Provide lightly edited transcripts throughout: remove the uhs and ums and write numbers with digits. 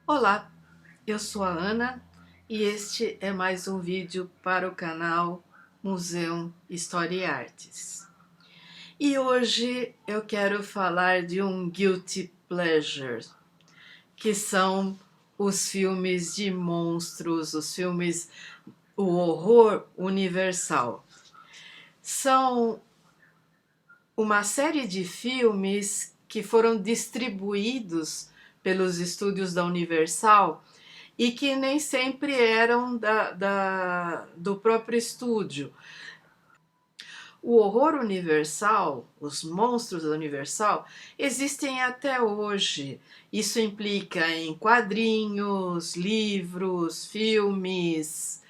Olá, eu sou a Ana e este é mais um vídeo para o canal Museu História e Artes. E hoje eu quero falar de um guilty pleasure, que são os filmes de monstros, o horror universal. São uma série de filmes que foram distribuídos pelos estúdios da Universal e que nem sempre eram do próprio estúdio. O horror universal, os monstros da Universal, existem até hoje. Isso implica em quadrinhos, livros, filmes,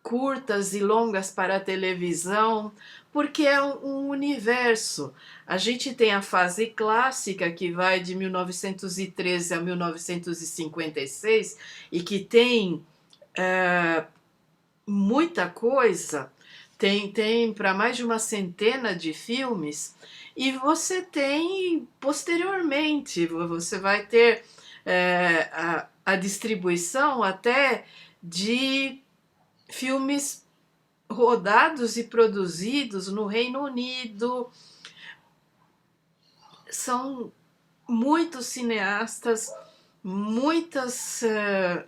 curtas e longas para a televisão, porque é um universo. A gente tem a fase clássica, que vai de 1913 a 1956, e que tem muita coisa, tem para mais de uma centena de filmes, e você tem, posteriormente, você vai ter a distribuição até de filmes rodados e produzidos no Reino Unido. São muitos cineastas, muitas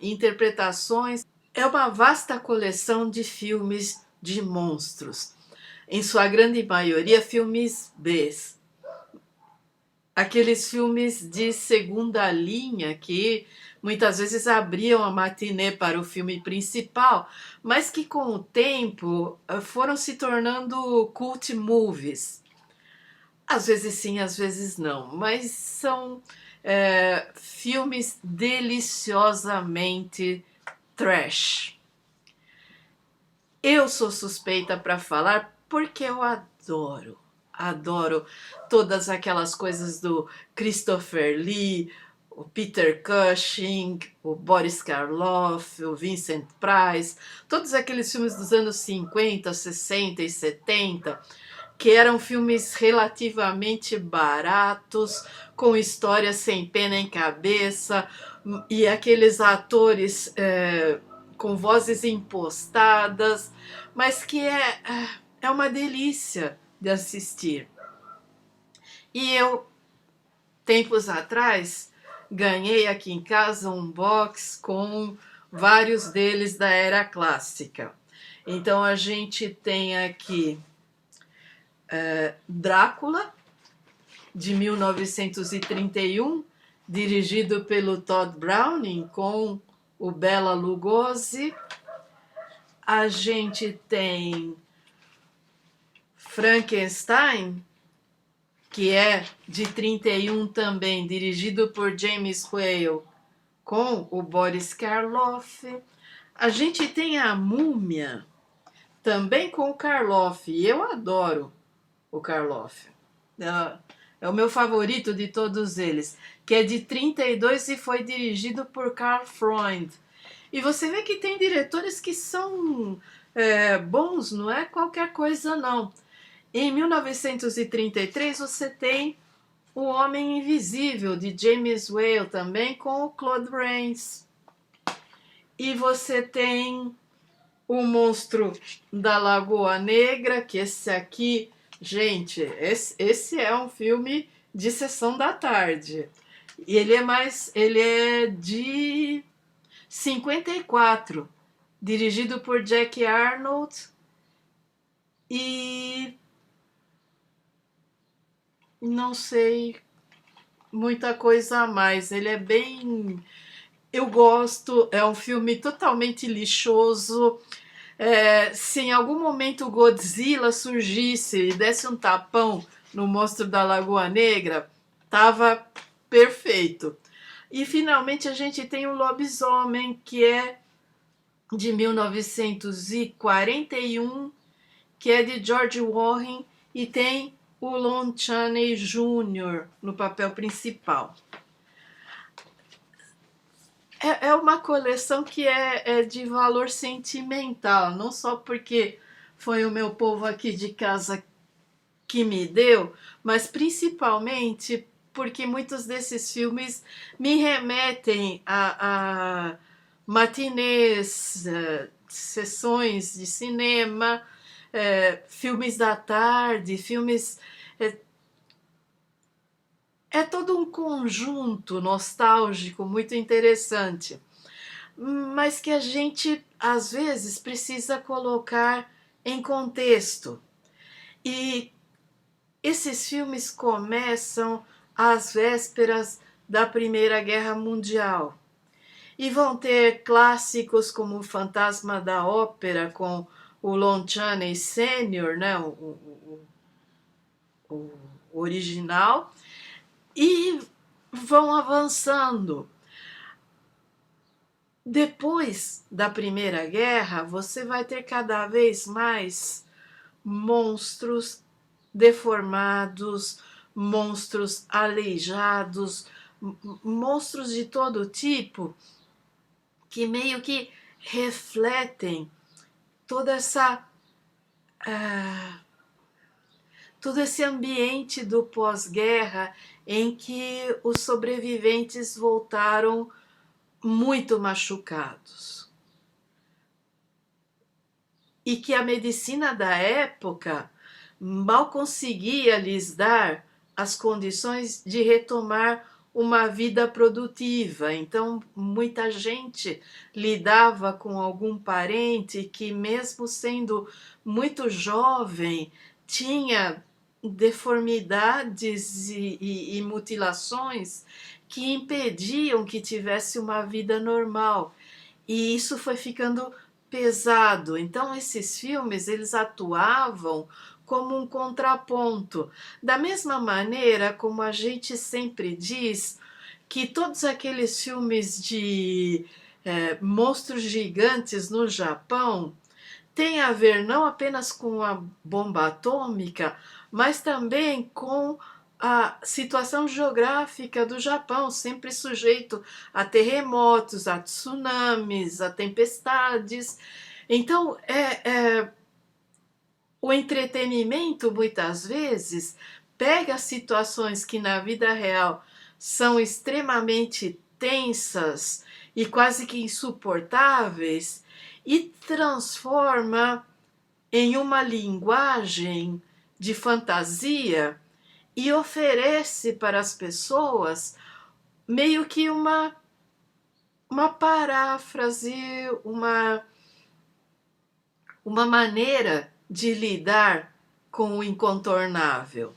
interpretações. É uma vasta coleção de filmes de monstros, em sua grande maioria filmes B, aqueles filmes de segunda linha que muitas vezes abriam a matinê para o filme principal, mas que com o tempo foram se tornando cult movies. Às vezes sim, às vezes não, mas são filmes deliciosamente trash. Eu sou suspeita para falar porque eu adoro todas aquelas coisas do Christopher Lee, o Peter Cushing, o Boris Karloff, o Vincent Price, todos aqueles filmes dos anos 50, 60 e 70, que eram filmes relativamente baratos, com histórias sem pé nem cabeça, e aqueles atores com vozes impostadas, mas que é uma delícia de assistir. E eu, tempos atrás, ganhei aqui em casa um box com vários deles da era clássica. Então a gente tem aqui Drácula, de 1931, dirigido pelo Todd Browning, com o Bela Lugosi. A gente tem Frankenstein, que é de 31 também, dirigido por James Whale, com o Boris Karloff. A gente tem a Múmia, também com o Karloff, e eu adoro o Karloff. É o meu favorito de todos eles, que é de 32 e foi dirigido por Karl Freund. E você vê que tem diretores que são bons, não é qualquer coisa não. Em 1933 você tem O Homem Invisível, de James Whale, também com o Claude Rains. E você tem O Monstro da Lagoa Negra, que esse aqui, gente, esse é um filme de sessão da tarde. E ele é de 54, dirigido por Jack Arnold, e não sei muita coisa a mais. Ele é bem... Eu gosto, é um filme totalmente lixoso. Se em algum momento o Godzilla surgisse e desse um tapão no Monstro da Lagoa Negra, tava perfeito. E finalmente a gente tem o Lobisomem, que é de 1941, que é de George Warren, e tem o Lon Chaney Jr. no papel principal. É uma coleção que é de valor sentimental, não só porque foi o meu povo aqui de casa que me deu, mas principalmente porque muitos desses filmes me remetem a matinês, sessões de cinema, filmes da tarde, filmes... É todo um conjunto nostálgico muito interessante, mas que a gente, às vezes, precisa colocar em contexto. E esses filmes começam às vésperas da Primeira Guerra Mundial. E vão ter clássicos como O Fantasma da Ópera, com o Lon Chaney Sr., né, o original, e vão avançando. Depois da Primeira Guerra, você vai ter cada vez mais monstros deformados, monstros aleijados, monstros de todo tipo, que meio que refletem toda essa todo esse ambiente do pós-guerra em que os sobreviventes voltaram muito machucados. E que a medicina da época mal conseguia lhes dar as condições de retomar uma vida produtiva. Então, muita gente lidava com algum parente que, mesmo sendo muito jovem, tinha deformidades e mutilações que impediam que tivesse uma vida normal. E isso foi ficando pesado. Então, esses filmes, eles atuavam como um contraponto. Da mesma maneira como a gente sempre diz que todos aqueles filmes de monstros gigantes no Japão têm a ver não apenas com a bomba atômica, mas também com a situação geográfica do Japão, sempre sujeito a terremotos, a tsunamis, a tempestades. Então, o entretenimento, muitas vezes, pega situações que na vida real são extremamente tensas e quase que insuportáveis e transforma em uma linguagem de fantasia e oferece para as pessoas meio que uma paráfrase, uma maneira de lidar com o incontornável.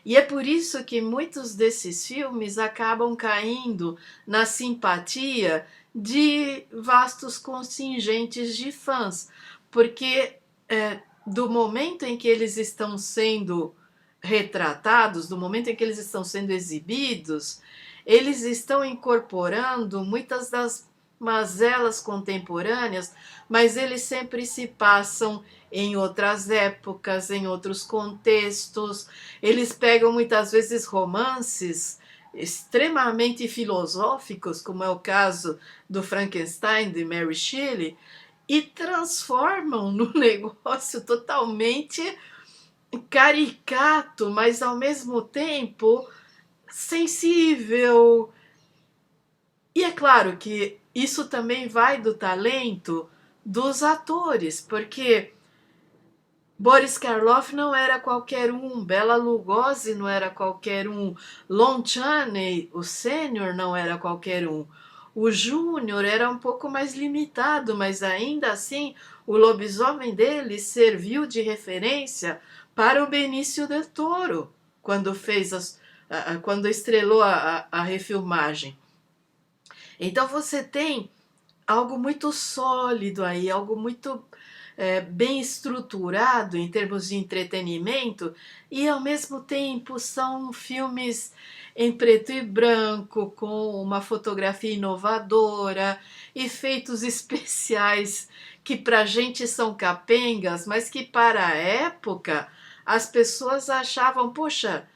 E é por isso que muitos desses filmes acabam caindo na simpatia de vastos contingentes de fãs, porque do momento em que eles estão sendo retratados, do momento em que eles estão sendo exibidos, eles estão incorporando muitas das mazelas contemporâneas, mas eles sempre se passam em outras épocas, em outros contextos. Eles pegam muitas vezes romances extremamente filosóficos, como é o caso do Frankenstein de Mary Shelley, e transformam num negócio totalmente caricato, mas ao mesmo tempo sensível. E é claro que isso também vai do talento dos atores, porque Boris Karloff não era qualquer um, Bela Lugosi não era qualquer um, Lon Chaney, o sênior, não era qualquer um. O Júnior era um pouco mais limitado, mas ainda assim o lobisomem dele serviu de referência para o Benício del Toro, quando quando estrelou a refilmagem. Então você tem algo muito sólido aí, algo muito bem estruturado em termos de entretenimento, e ao mesmo tempo são filmes em preto e branco, com uma fotografia inovadora, efeitos especiais que para a gente são capengas, mas que para a época as pessoas achavam, poxa,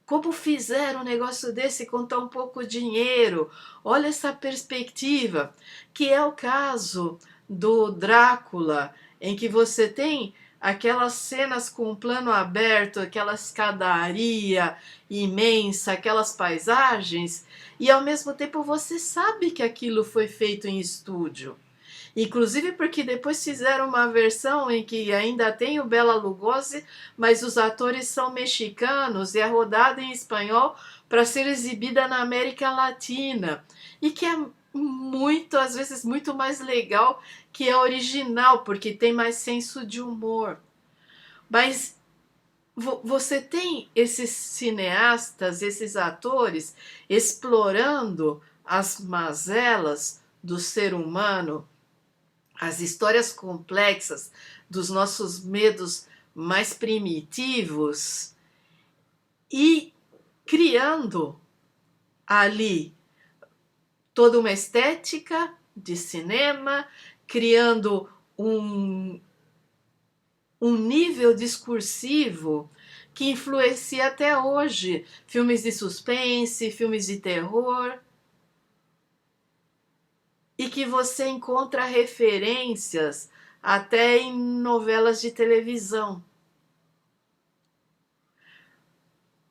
como fizeram um negócio desse com tão pouco dinheiro? Olha essa perspectiva, que é o caso do Drácula, em que você tem aquelas cenas com plano aberto, aquela escadaria imensa, aquelas paisagens, e ao mesmo tempo você sabe que aquilo foi feito em estúdio. Inclusive porque depois fizeram uma versão em que ainda tem o Bela Lugosi, mas os atores são mexicanos e é rodada em espanhol para ser exibida na América Latina. E que é muito, às vezes, muito mais legal que a original, porque tem mais senso de humor. Mas você tem esses cineastas, esses atores explorando as mazelas do ser humano, as histórias complexas dos nossos medos mais primitivos e criando ali toda uma estética de cinema, criando um nível discursivo que influencia até hoje filmes de suspense, filmes de terror, e que você encontra referências até em novelas de televisão.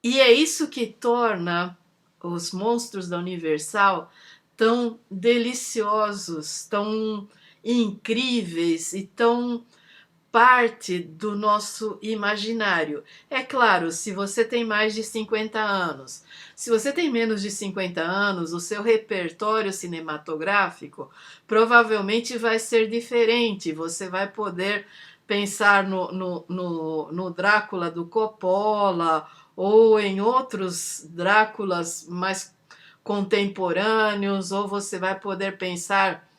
E é isso que torna os monstros da Universal tão deliciosos, tão incríveis e tão parte do nosso imaginário. É claro, se você tem mais de 50 anos, se você tem menos de 50 anos, o seu repertório cinematográfico provavelmente vai ser diferente. Você vai poder pensar no Drácula do Coppola ou em outros Dráculas mais contemporâneos, ou você vai poder pensar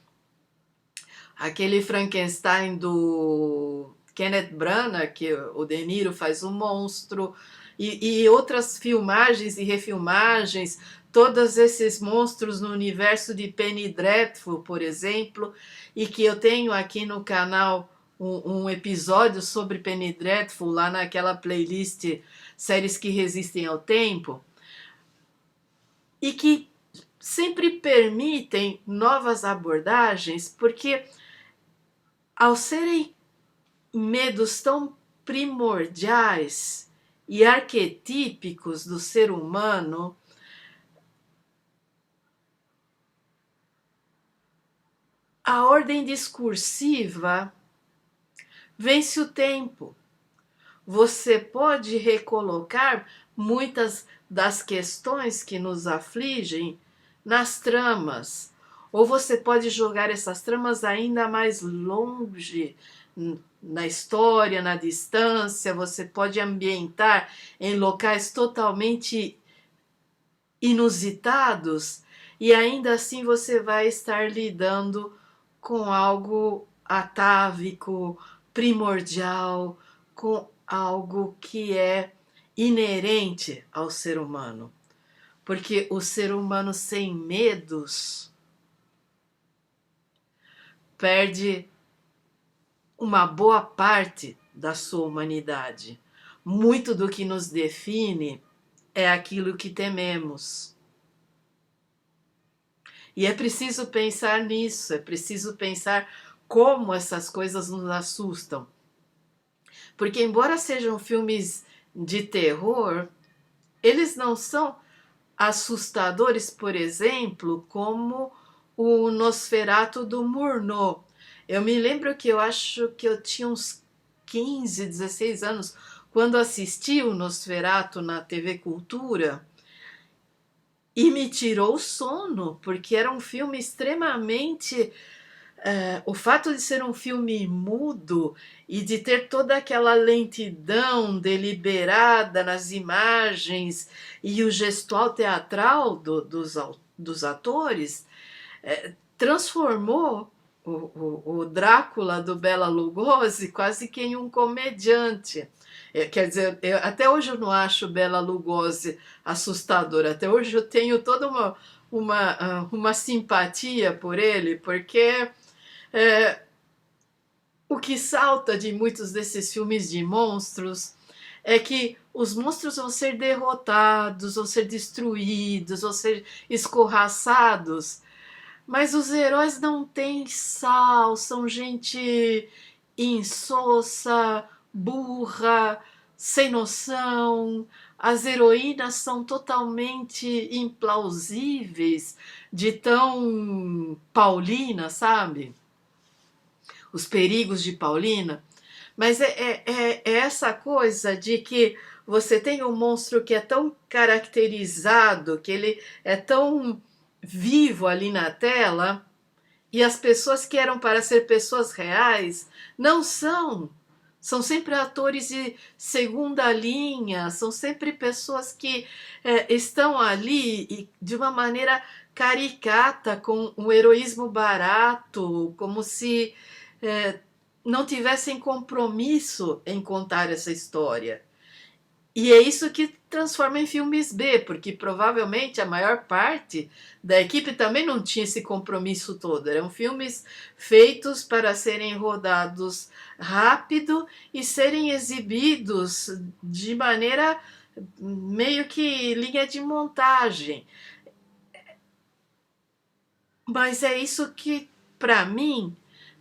aquele Frankenstein do Kenneth Branagh, que o De Niro faz um monstro, e outras filmagens e refilmagens, todos esses monstros no universo de Penny Dreadful, por exemplo, e que eu tenho aqui no canal um episódio sobre Penny Dreadful, lá naquela playlist Séries que Resistem ao Tempo, e que sempre permitem novas abordagens, porque ao serem medos tão primordiais e arquetípicos do ser humano, a ordem discursiva vence o tempo. Você pode recolocar muitas das questões que nos afligem nas tramas, ou você pode jogar essas tramas ainda mais longe na história, na distância. Você pode ambientar em locais totalmente inusitados e ainda assim você vai estar lidando com algo atávico, primordial, com algo que é inerente ao ser humano. Porque o ser humano sem medos perde uma boa parte da sua humanidade. Muito do que nos define é aquilo que tememos. E é preciso pensar nisso, é preciso pensar como essas coisas nos assustam. Porque, embora sejam filmes de terror, eles não são assustadores, por exemplo, como o Nosferatu do Murnau. Eu me lembro que eu acho que eu tinha uns 15, 16 anos quando assisti o Nosferatu na TV Cultura e me tirou o sono, porque era um filme extremamente... o fato de ser um filme mudo e de ter toda aquela lentidão deliberada nas imagens e o gestual teatral dos atores transformou o Drácula do Bela Lugosi quase que em um comediante. Quer dizer, até hoje eu não acho Bela Lugosi assustador, até hoje eu tenho toda uma simpatia por ele, porque o que salta de muitos desses filmes de monstros é que os monstros vão ser derrotados, vão ser destruídos, vão ser escorraçados, mas os heróis não têm sal, são gente insossa, burra, sem noção. As heroínas são totalmente implausíveis, de tão Paulina, sabe? Os perigos de Paulina. Mas é essa coisa de que você tem um monstro que é tão caracterizado, que ele é tão vivo ali na tela, e as pessoas que eram para ser pessoas reais não são. São sempre atores de segunda linha, são sempre pessoas que estão ali e, de uma maneira caricata, com um heroísmo barato, como se não tivessem compromisso em contar essa história. E é isso que transforma em filmes B, porque provavelmente a maior parte da equipe também não tinha esse compromisso todo. Eram filmes feitos para serem rodados rápido e serem exibidos de maneira meio que linha de montagem. Mas é isso que, para mim,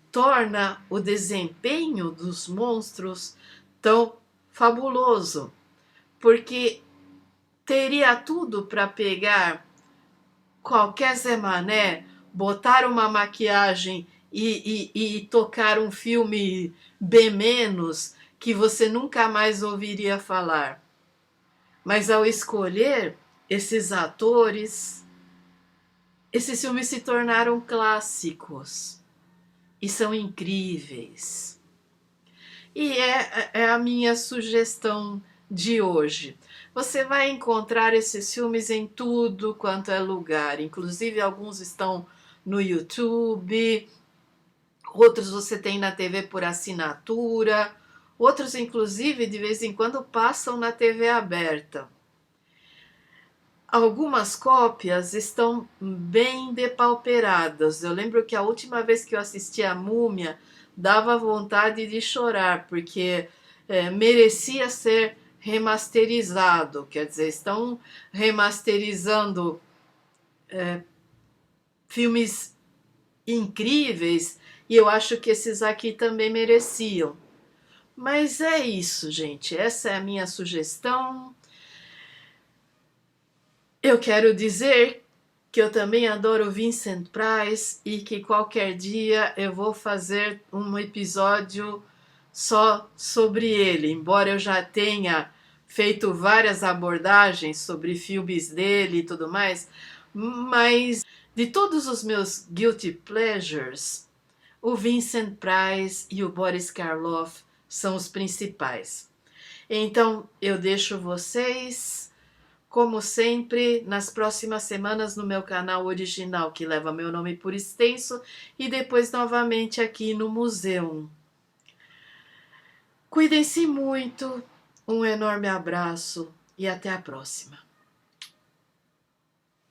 torna o desempenho dos monstros tão fabuloso. Porque teria tudo para pegar qualquer Zé Mané, botar uma maquiagem e tocar um filme B- que você nunca mais ouviria falar. Mas ao escolher esses atores, esses filmes se tornaram clássicos e são incríveis. E é a minha sugestão de hoje. Você vai encontrar esses filmes em tudo quanto é lugar, inclusive alguns estão no YouTube, outros você tem na TV por assinatura, outros inclusive de vez em quando passam na TV aberta. Algumas cópias estão bem depauperadas. Eu lembro que a última vez que eu assisti a Múmia dava vontade de chorar, porque merecia ser remasterizado. Quer dizer, estão remasterizando filmes incríveis e eu acho que esses aqui também mereciam. Mas é isso, gente. Essa é a minha sugestão. Eu quero dizer que eu também adoro Vincent Price e que qualquer dia eu vou fazer um episódio só sobre ele, embora eu já tenha feito várias abordagens sobre filmes dele e tudo mais, mas de todos os meus guilty pleasures, o Vincent Price e o Boris Karloff são os principais. Então eu deixo vocês, como sempre, nas próximas semanas no meu canal original, que leva meu nome por extenso, e depois novamente aqui no museu. Cuidem-se muito, um enorme abraço e até a próxima.